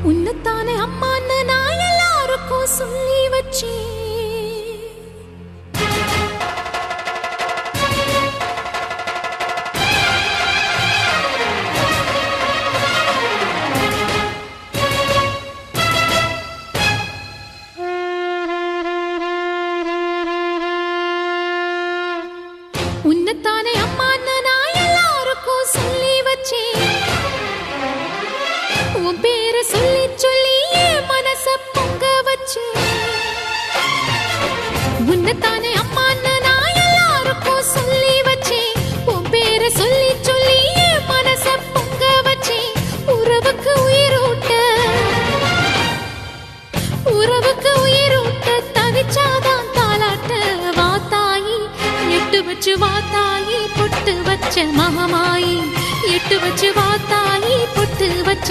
உன்னத்தானே அம்மான்னு நான் எல்லாருக்கும் சொல்லி வச்சேன். உன்னத்தானே அம்மான்னு நான் எல்லாருக்கும் சொல்லி வச்சேன். உன் பேரை சொல்லி சொல்லி என் மனச பொங்க வச்சேன். உன்னத்தானே அம்மான்னு நான் எல்லாருக்கும் சொல்லி வச்சேன். உன் பேரை சொல்லி சொல்லி என் மனச பொங்க வச்சேன். உறவுக்கு உயிரூட்ட தவிச்சாதான் தாலாட்ட. வாத்தாயி எட்டு வச்சு வாத்தாயி பொட்டு வச்ச மகமாயி. எட்டு வச்சு வாத்தாயி பொட்டு வச்ச